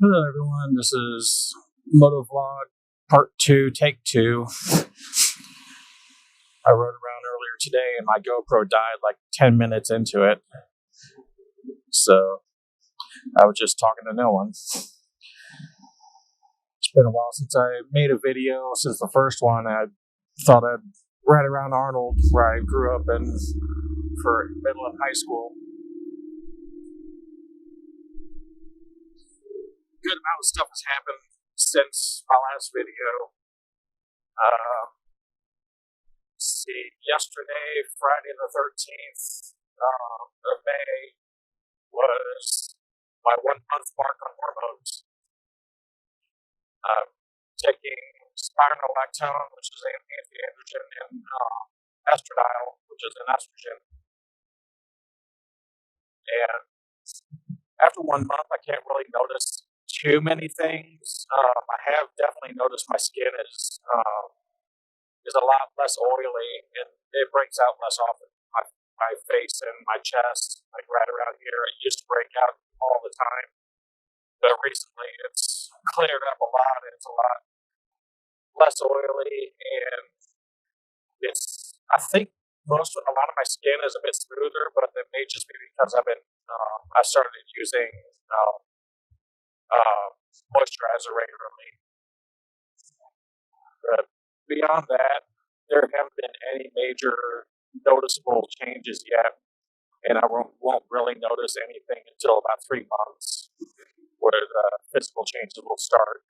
Hello, everyone. This is Motovlog Part 2, Take 2. I rode around earlier today and my GoPro died like 10 minutes into it. So I was just talking to no one. It's been a while since I made a video. Since the first one, I thought I'd ride around Arnold, where I grew up in, for middle and high school. Good amount of stuff has happened since my last video. Yesterday, Friday the 13th of May, was my 1 month mark on hormones. Taking spironolactone, which is an anti-androgen, and estradiol, which is an estrogen. And after 1 month, I can't really notice too many things. I have definitely noticed my skin is a lot less oily, and it breaks out less often. My face and my chest, like right around here, it used to break out all the time, but recently it's cleared up a lot. It's a lot less oily, and I think a lot of my skin is a bit smoother, but it may just be because I started using moisturizer regularly. But beyond that, there haven't been any major noticeable changes yet, and I won't really notice anything until about 3 months, where the physical changes will start.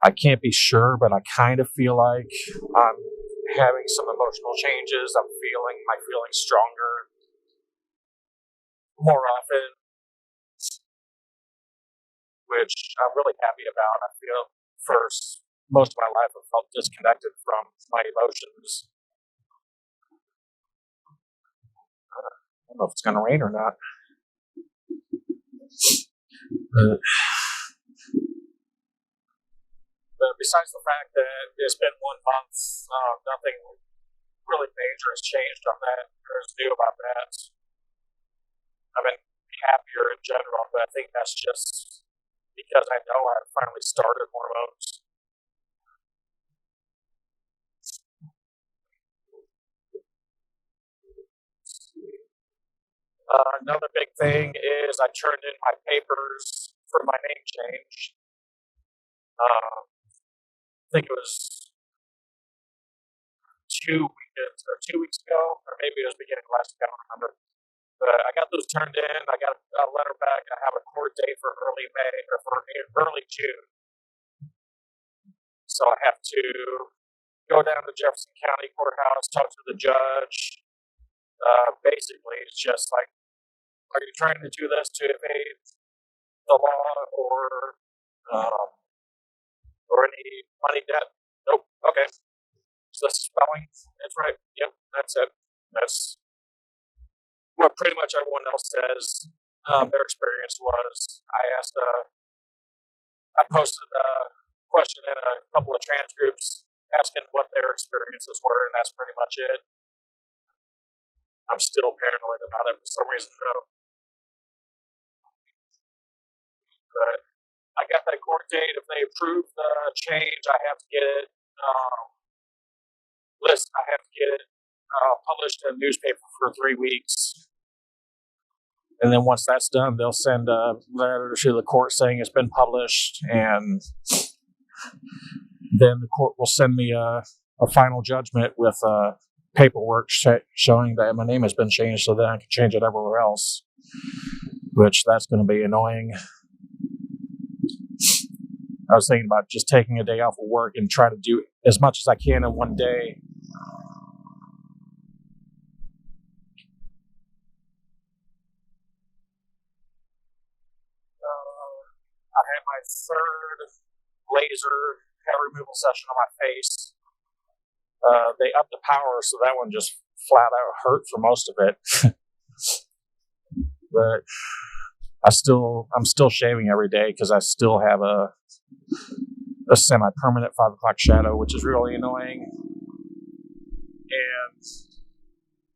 I can't be sure, but I kind of feel like I'm having some emotional changes. I'm feeling my feelings stronger more often, which I'm really happy about. I feel for most of my life I've felt disconnected from my emotions. I don't know if it's going to rain or not. But besides the fact that it's been 1 month, nothing really major has changed on that or is new about that. I've been happier in general, but I think that's just because I know I finally started hormones. Another big thing is I turned in my papers for my name change. I think it was 2 weeks ago, or maybe it was beginning of last week, I don't remember. But I got those turned in. I got a letter back. I have a court date for early May, or for early June. So I have to go down to Jefferson County Courthouse, talk to the judge. Basically, it's just like, are you trying to do this to evade the law or any money debt? Nope. Okay. So that's spelling. That's right. Yep. That's it. That's what pretty much everyone else says. Their experience was. I posted a question in a couple of trans groups asking what their experiences were, and that's pretty much it. I'm still paranoid about it for some reason, though. But I got that court date. If they approve the change, I have to get it published in a newspaper for 3 weeks. And then once that's done, they'll send a letter to the court saying it's been published, and then the court will send me a final judgment with paperwork showing that my name has been changed, so then I can change it everywhere else, which that's going to be annoying. I was thinking about just taking a day off of work and try to do as much as I can in one day. I had my third laser hair removal session on my face. They upped the power, so that one just flat out hurt for most of it. But I'm still shaving every day because I still have a semi-permanent 5 o'clock shadow, which is really annoying. And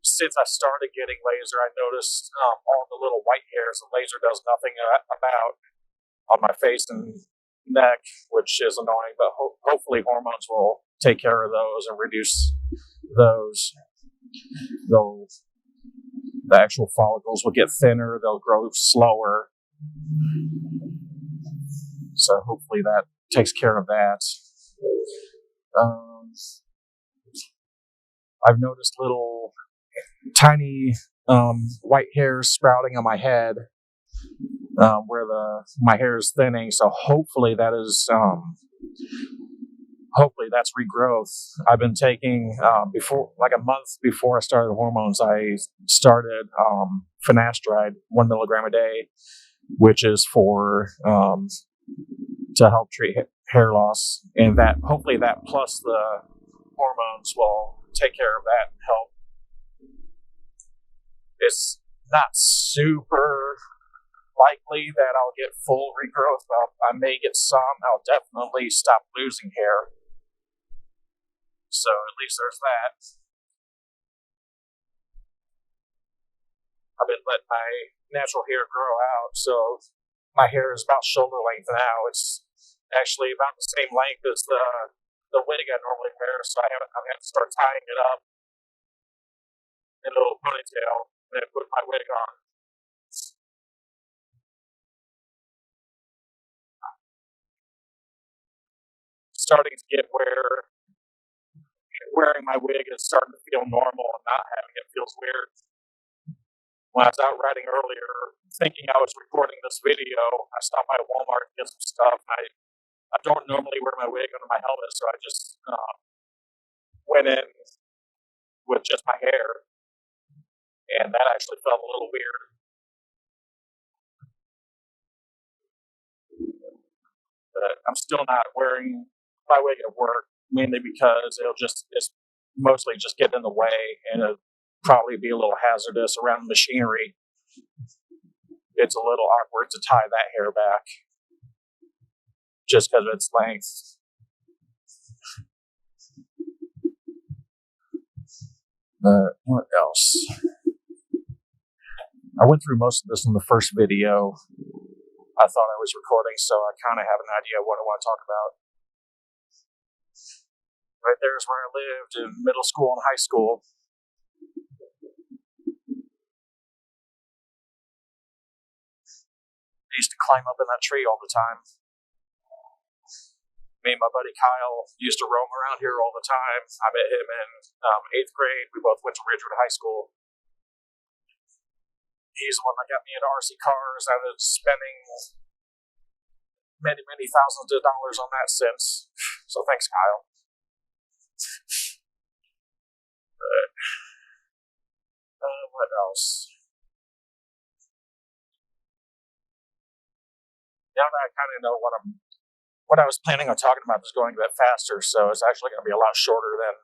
since I started getting laser, I noticed all the little white hairs the laser does nothing about on my face and neck, which is annoying. But hopefully, hormones will take care of those and reduce those. The actual follicles will get thinner. They'll grow slower. So hopefully that takes care of that. I've noticed little tiny white hairs sprouting on my head where my hair is thinning. So hopefully that's regrowth. I've been taking before, like a month before I started hormones, I started finasteride 1 milligram a day, which is for to help treat hair loss, and that hopefully that plus the hormones will take care of that and help. It's not super likely that I'll get full regrowth, but I may get some. I'll definitely stop losing hair. So at least there's that. I've been letting my natural hair grow out, so my hair is about shoulder length now. It's actually about the same length as the wig I normally wear, so I'm going to start tying it up in a little ponytail and then put my wig on. Starting to get where wearing my wig is starting to feel normal and not having it feels weird. When I was out riding earlier, thinking I was recording this video, I stopped by Walmart to get some stuff. And I don't normally wear my wig under my helmet, so I just went in with just my hair, and that actually felt a little weird. But I'm still not wearing my wig at work, mainly because it's mostly just get in the way, and it'll probably be a little hazardous around the machinery. It's a little awkward to tie that hair back just because of its length. What else? I went through most of this in the first video I thought I was recording, so I kind of have an idea of what I want to talk about. Right there is where I lived in middle school and high school. I used to climb up in that tree all the time. Me and my buddy Kyle used to roam around here all the time. I met him in 8th grade. We both went to Ridgewood High School. He's the one that got me into RC cars. I've been spending many, many thousands of dollars on that since. So thanks, Kyle. What else? Now that I kind of know what I was planning on talking about is going a bit faster, so it's actually going to be a lot shorter than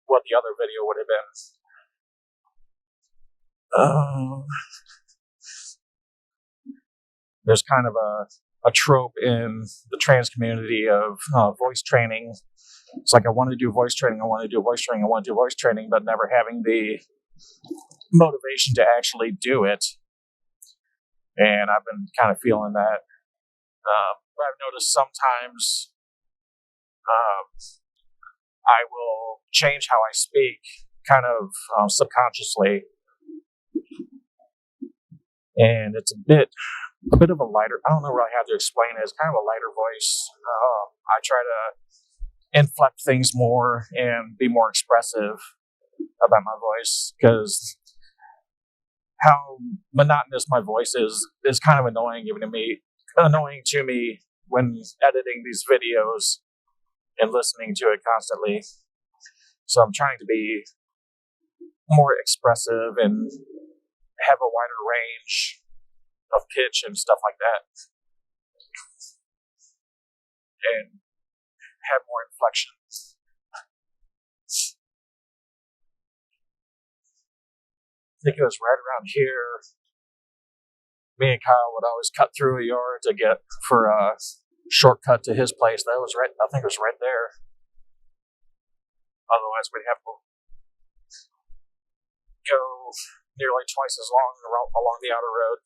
what the other video would have been. There's kind of a trope in the trans community of voice training. It's like I want to do voice training, but never having the motivation to actually do it. And I've been kind of feeling that. But I've noticed sometimes I will change how I speak kind of subconsciously. And it's a bit of a lighter, I don't know really how to explain it. It's kind of a lighter voice. I try to inflect things more and be more expressive about my voice, because how monotonous my voice is kind of annoying to me when editing these videos and listening to it constantly. So I'm trying to be more expressive and have a wider range of pitch and stuff like that, and have more inflection. I think it was right around here. Me and Kyle would always cut through a yard to get for a shortcut to his place. That was right. I think it was right there. Otherwise, we'd have to. nearly twice as long along the outer road.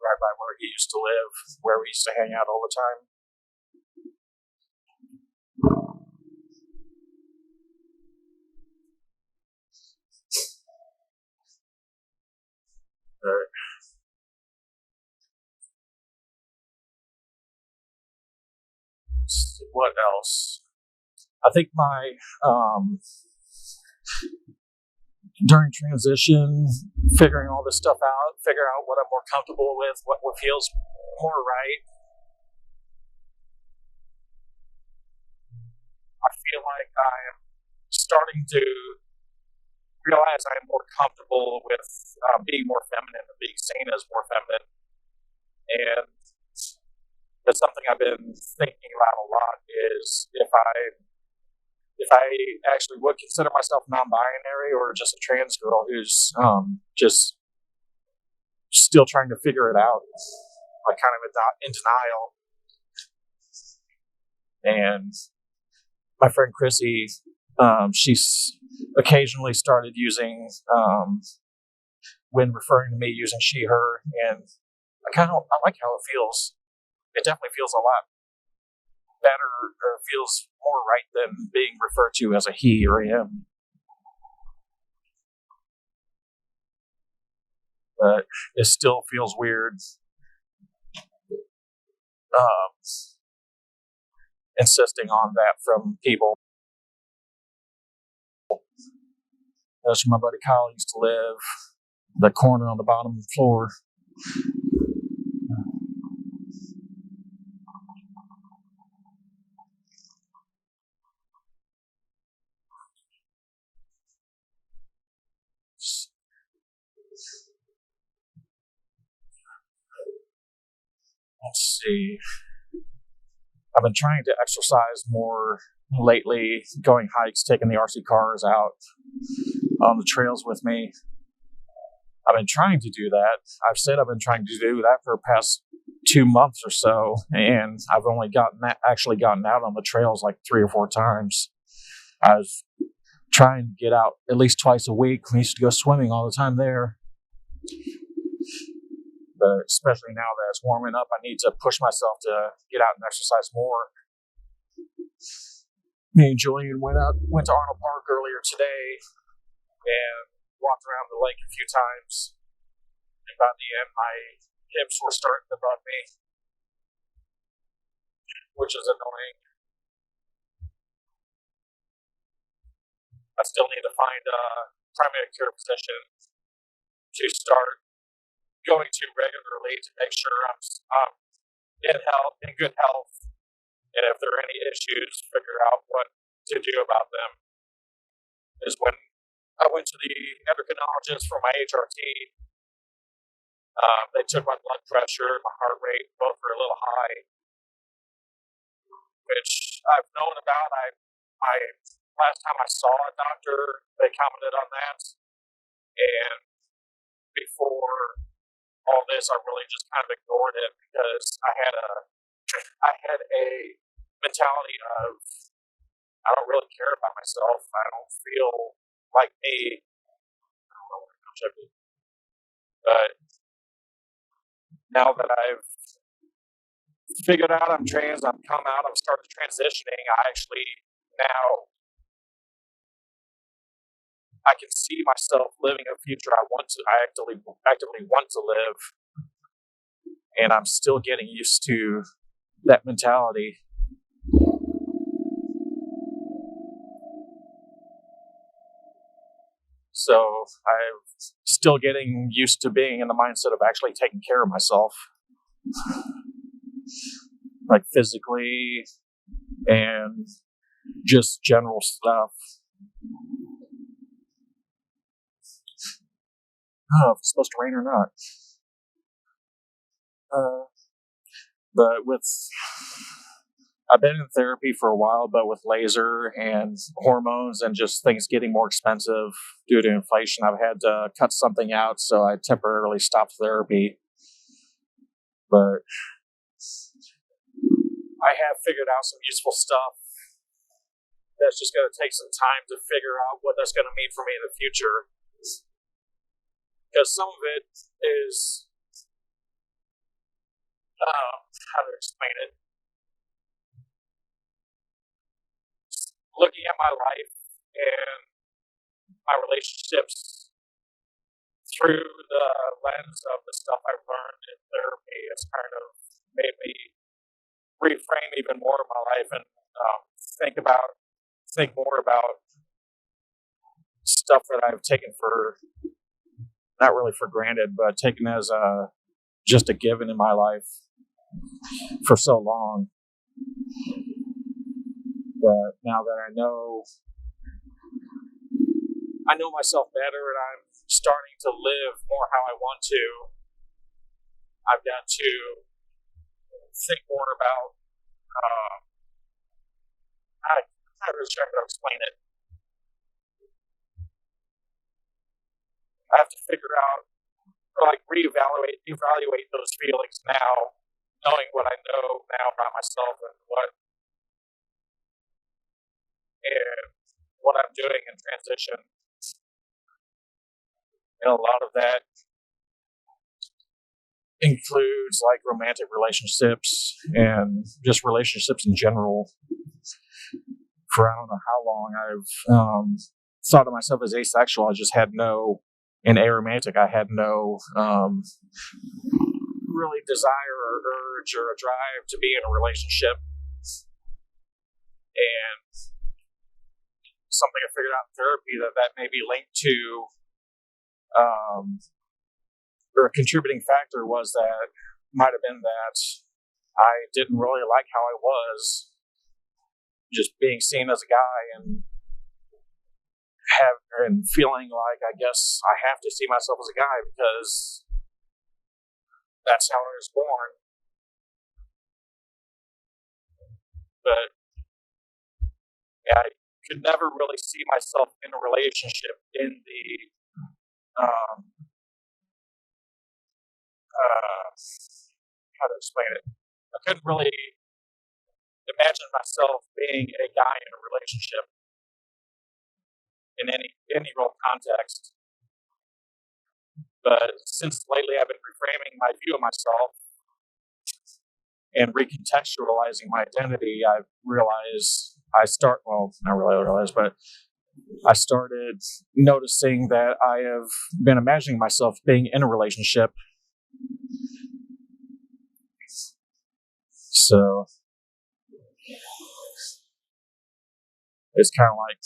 Right by where he used to live, where we used to hang out all the time. What else? I think my during transition, figuring all this stuff out, figure out what I'm more comfortable with, what feels more right. I feel like I am starting to realize I am more comfortable with being more feminine and being seen as more feminine. And that's something I've been thinking about a lot, is if I actually would consider myself non-binary or just a trans girl who's just still trying to figure it out, like kind of in denial. And my friend Chrissy, she's occasionally started using, when referring to me, using she, her, and I like how it feels. It definitely feels a lot better, or feels more right than being referred to as a he or a him. But it still feels weird insisting on that from people. That's where my buddy Kyle used to live, the corner on the bottom floor. Let's see. I've been trying to exercise more lately, going hikes, taking the RC cars out on the trails with me. I've been trying to do that. I've said I've been trying to do that for the past 2 months or so, and I've only actually gotten out on the trails like 3 or 4 times. I was trying to get out at least twice a week. We used to go swimming all the time there. But especially now that it's warming up, I need to push myself to get out and exercise more. Me and Julian went to Arnold Park earlier today and walked around the lake a few times. And by the end, my hips were starting to bug me, which is annoying. I still need to find a primary care physician to start going to regularly to make sure I'm in good health, and if there are any issues, figure out what to do about them. Is when I went to the endocrinologist for my HRT, they took my blood pressure and my heart rate, both were a little high, which I've known about. I last time I saw a doctor, they commented on that, and before all this, I really just kind of ignored it because I had a mentality of, I don't really care about myself. I don't feel like me. I don't know what it should be. But now that I've figured out I'm trans, I've come out, I've started transitioning, I actually now I can see myself living a future I actively want to live, and I'm still getting used to that mentality. So I'm still getting used to being in the mindset of actually taking care of myself, like physically and just general stuff. I don't know if it's supposed to rain or not. But I've been in therapy for a while, but with laser and hormones and just things getting more expensive due to inflation, I've had to cut something out, so I temporarily stopped therapy. But I have figured out some useful stuff that's just going to take some time to figure out what that's going to mean for me in the future. Because some of it is, how to explain it, looking at my life and my relationships through the lens of the stuff I've learned in therapy. It's kind of made me reframe even more of my life and think more about stuff that I've taken for, not really for granted, but taken as just a given in my life for so long. But now that I know myself better and I'm starting to live more how I want to, I've got to think more about I'm not really sure how to explain it. I have to figure out, like, evaluate those feelings now, knowing what I know now about myself and what I'm doing in transition. And a lot of that includes like romantic relationships and just relationships in general. For I don't know how long I've thought of myself as asexual. I just had no, and aromantic, I had no really desire or urge or a drive to be in a relationship. And something I figured out in therapy that may be linked to, or a contributing factor was that might have been that I didn't really like how I was, just being seen as a guy and feeling like I guess I have to see myself as a guy because that's how I was born. But yeah, I could never really see myself in a relationship in the how to explain it. I couldn't really imagine myself being a guy in a relationship in any real context. But since lately I've been reframing my view of myself and recontextualizing my identity, I've realized I started noticing that I have been imagining myself being in a relationship. So it's kind of like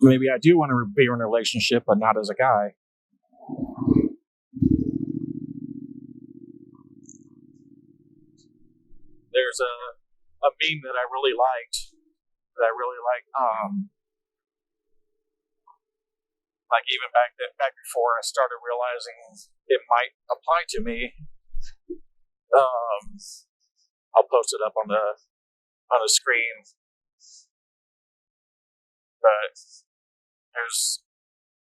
maybe I do want to be in a relationship, but not as a guy. There's a meme that I really liked. Like even back before I started realizing it might apply to me. I'll post it up on the screen. But there's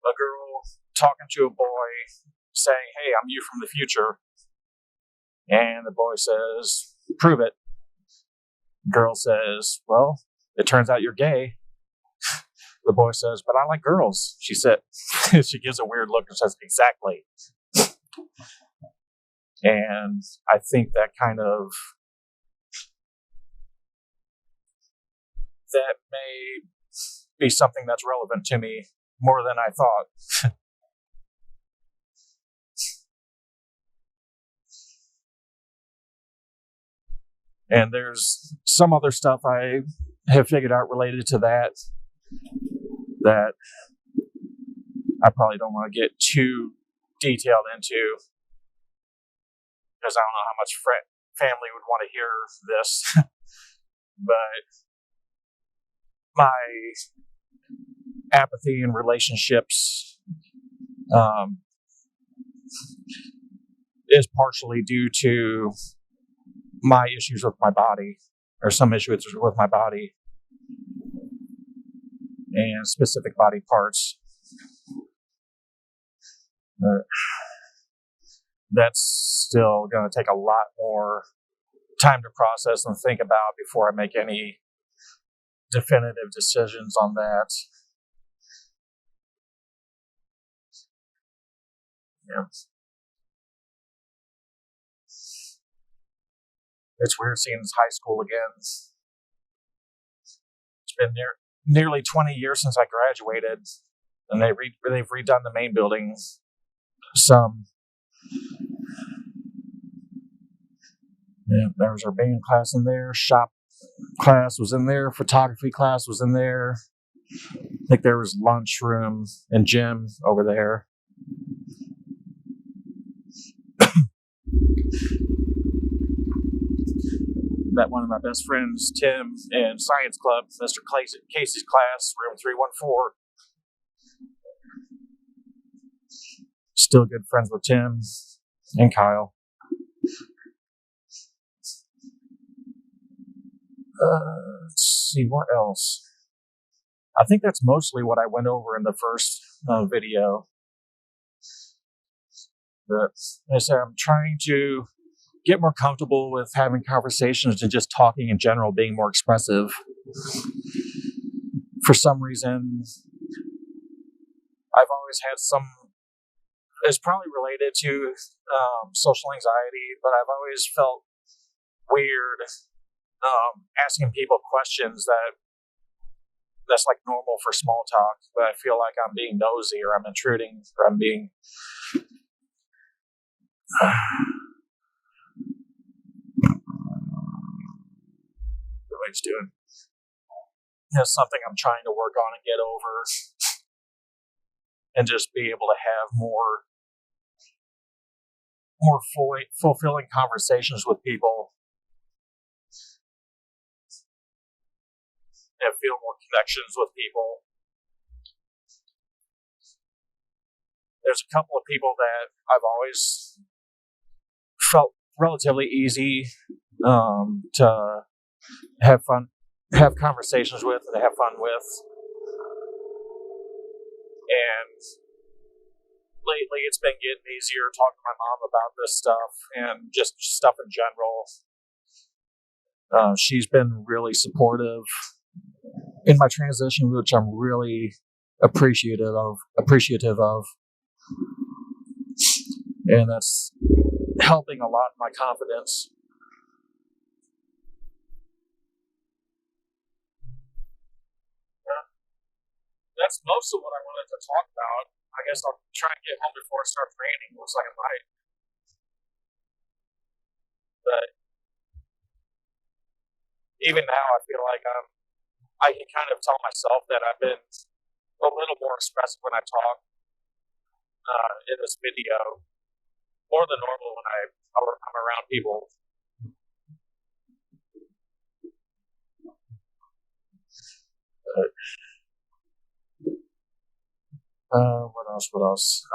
a girl talking to a boy saying, "Hey, I'm you from the future." And the boy says, "Prove it." The girl says, "Well, it turns out you're gay." The boy says, "But I like girls." She said, she gives a weird look and says, "Exactly." And I think that may be something that's relevant to me more than I thought. And there's some other stuff I have figured out related to that I probably don't want to get too detailed into because I don't know how much family would want to hear this. But my apathy in relationships is partially due to my issues with my body, or some issues with my body and specific body parts. That's still going to take a lot more time to process and think about before I make any definitive decisions on that. Yeah. It's weird seeing this high school again. It's been nearly 20 years since I graduated, and they've redone the main building some. Yeah, there was our band class in there, shop class was in there, photography class was in there. I think there was lunchroom and gym over there. Met one of my best friends, Tim, in science club, Mr. Casey's class, room 314. Still good friends with Tim and Kyle. Let's see, what else? I think that's mostly what I went over in the first video. But like I said, I'm trying to get more comfortable with having conversations and just talking in general, being more expressive. For some reason, I've always had it's probably related to social anxiety, but I've always felt weird asking people questions that's like normal for small talk, but I feel like I'm being nosy or I'm intruding or I'm being what he's doing. It's something I'm trying to work on and get over, and just be able to have more fulfilling conversations with people and feel more connections with people. There's a couple of people that I've always felt relatively easy to have conversations with and to have fun with. And lately it's been getting easier talking to my mom about this stuff and just stuff in general. She's been really supportive in my transition, which I'm really appreciative of. And that's helping a lot in my confidence. That's most of what I wanted to talk about. I guess I'll try and get home before it starts raining. Looks like it might. But even now, I feel like I can kind of tell myself that I've been a little more expressive when I talk in this video, more than normal when I'm around people. What else?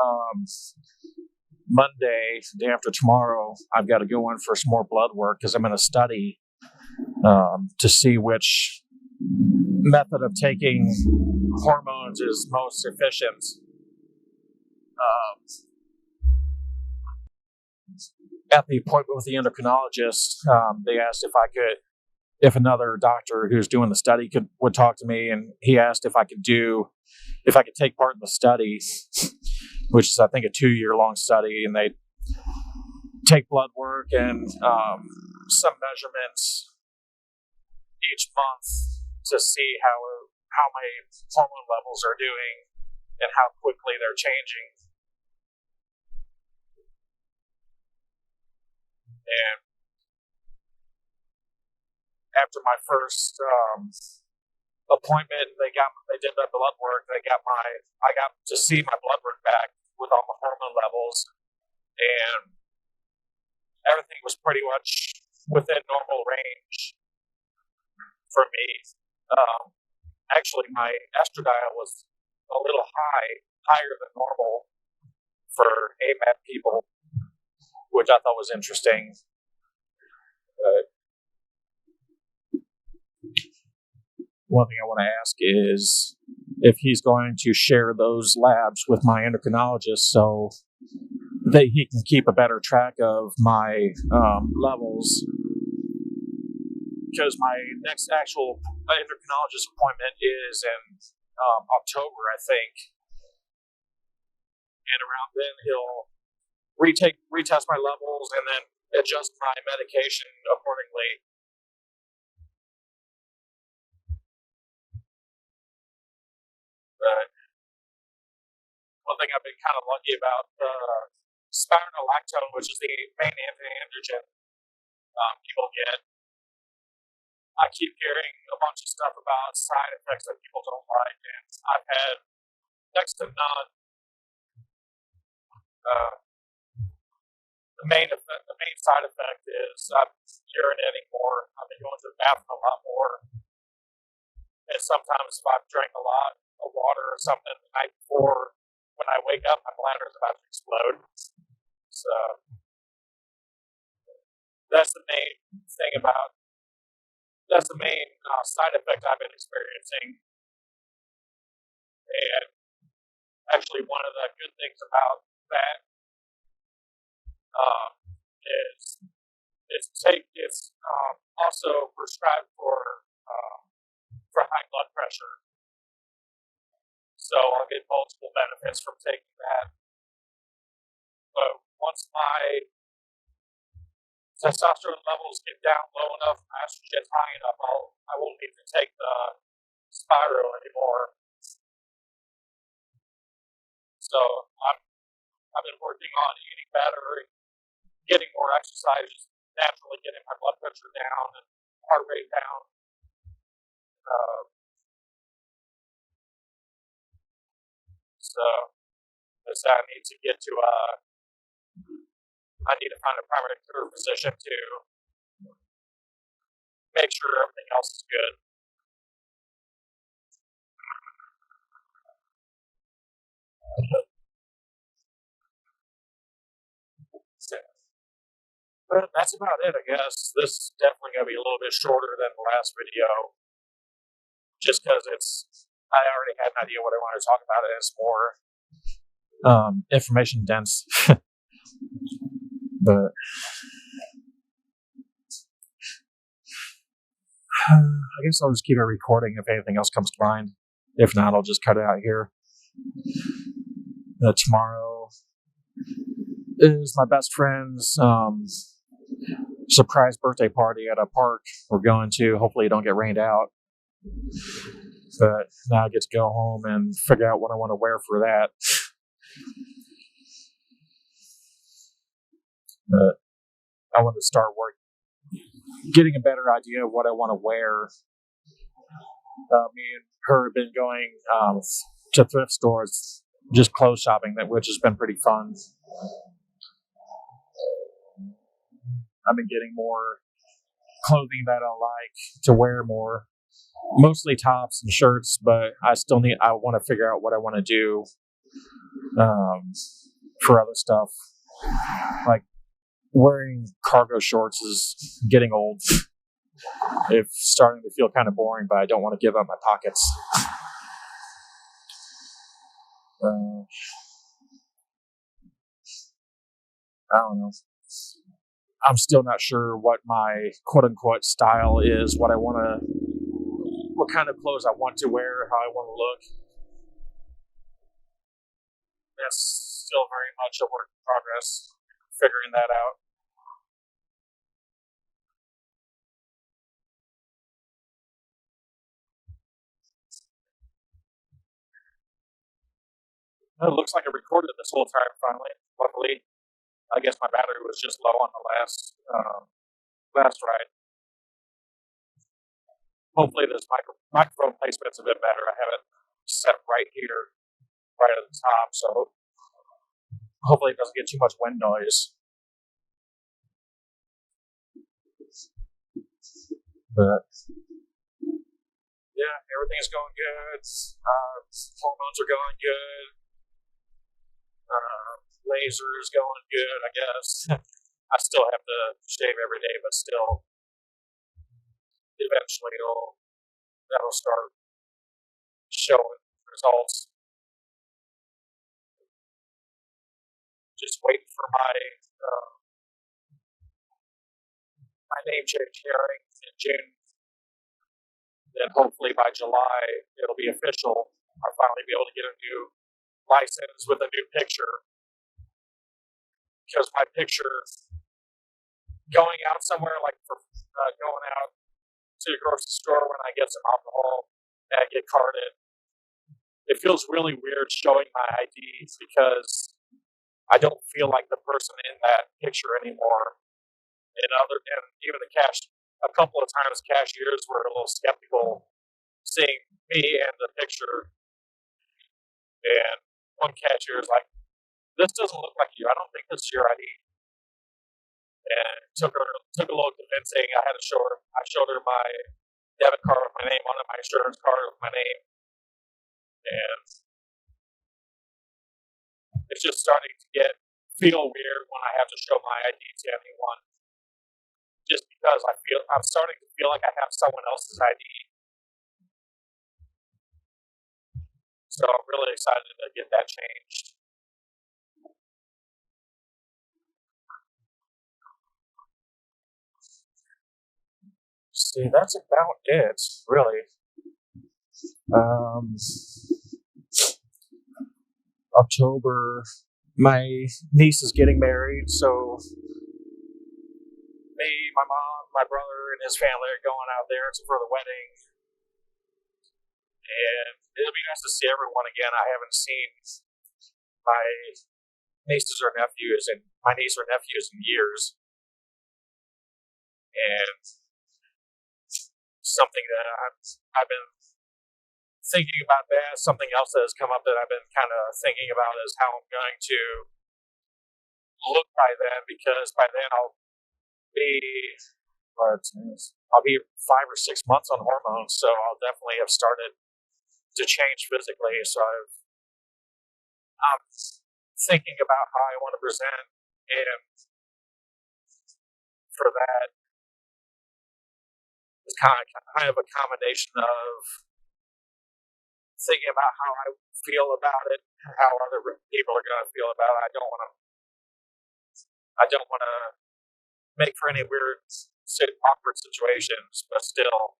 Monday, day after tomorrow, I've got to go in for some more blood work because I'm going to study to see which method of taking hormones is most efficient. At the appointment with the endocrinologist, they asked if another doctor who's doing the study would talk to me, and he asked if I could take part in the study, which is I think a 2-year-long study, and they take blood work and some measurements each month to see how my hormone levels are doing and how quickly they're changing. And after my first appointment, they did the blood work. I got to see my blood work back with all my hormone levels, and everything was pretty much within normal range for me. Actually, my estradiol was a little higher than normal for AMAT people, which I thought was interesting. One thing I want to ask is if he's going to share those labs with my endocrinologist so that he can keep a better track of my levels because my next actual endocrinologist appointment is in October, I think, and around then he'll retest my levels and then adjust my medication accordingly. But one thing I've been kind of lucky about, spironolactone, which is the main anti-androgen people get. I keep hearing a bunch of stuff about side effects that people don't like, and I've had next to none. Uh, the main side effect is I'm urinating more. I've been going to the bathroom a lot more, and sometimes if I've drank a lot of water or something the night before, when I wake up, my bladder is about to explode. So that's the main thing about. That's the main side effect I've been experiencing. And actually, one of the good things about that is it's also prescribed for high blood pressure. So I'll get multiple benefits from taking that. But once my testosterone levels get down low enough, my estrogen's high enough, I won't need to take the spiral anymore. So I've been working on eating better, getting more exercise, just naturally getting my blood pressure down and heart rate down. So I need to get to I need to find a primary care physician to make sure everything else is good. But that's about it, I guess. This is definitely going to be a little bit shorter than the last video, just because I already had an idea what I wanted to talk about, and it's more information dense. But I guess I'll just keep it recording if anything else comes to mind. If not, I'll just cut it out here. Tomorrow is my best friend's surprise birthday party at a park we're going to. Hopefully, it don't get rained out. But now I get to go home and figure out what I want to wear for that. But I want to start getting a better idea of what I want to wear. Me and her have been going to thrift stores, just clothes shopping, which has been pretty fun. I've been getting more clothing that I like to wear more, mostly tops and shirts, but I want to figure out what I want to do for other stuff. Like wearing cargo shorts is getting old. It's starting to feel kind of boring, but I don't want to give up my pockets. I don't know. I'm still not sure what my quote-unquote style is, what kind of clothes I want to wear, how I want to look. That's still very much a work in progress, figuring that out. It looks like I recorded this whole time finally. Luckily, I guess my battery was just low on the last ride. Hopefully this microphone placement's a bit better. I have it set right here, right at the top, so hopefully it doesn't get too much wind noise. But yeah, everything's going good. Hormones are going good. Laser is going good, I guess. I still have to shave every day, but still, eventually that'll start showing results. Just waiting for my name change hearing in June then hopefully by July it'll be official. I'll finally be able to get a new license with a new picture, because my picture going out somewhere, like for going out to the grocery store when I get some alcohol and I get carded, it feels really weird showing my ID because I don't feel like the person in that picture anymore. And even the a couple of times cashiers were a little skeptical seeing me and the picture. And one cashier is like, "This doesn't look like you. I don't think this is your ID." And it took a little convincing. I showed her my debit card with my name on it, my insurance card with my name, and it's just starting to feel weird when I have to show my ID to anyone, just because I'm starting to feel like I have someone else's ID. So I'm really excited to get that changed. See, that's about it, really. Um, October, my niece is getting married, so me, my mom, my brother, and his family are going out there for the wedding. And it'll be nice to see everyone again. I haven't seen my nieces or nephews in years. And something that I've been thinking about that. Something else that has come up that I've been kind of thinking about is how I'm going to look by then, because by then I'll be 5 or 6 months on hormones, so I'll definitely have started to change physically. So I'm thinking about how I want to present, and for that, it's kind of a combination of thinking about how I feel about it, how other people are going to feel about it. I don't want to make for any weird, awkward situations, but still,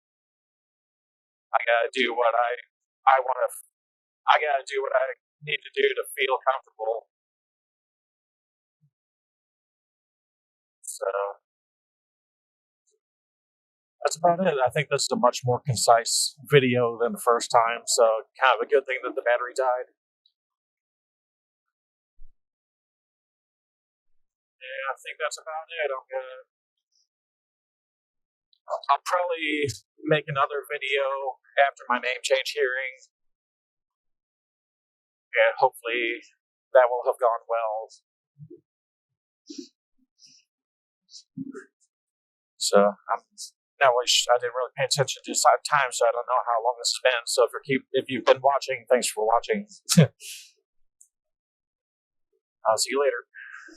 I gotta do what I want to. I gotta do what I need to do to feel comfortable. So that's about it. I think this is a much more concise video than the first time, so kind of a good thing that the battery died. Yeah, I think that's about it. I'll probably make another video after my name change hearing, and hopefully that will have gone well. So I didn't really pay attention to time, so I don't know how long this has been. So if you've been watching, thanks for watching. I'll see you later.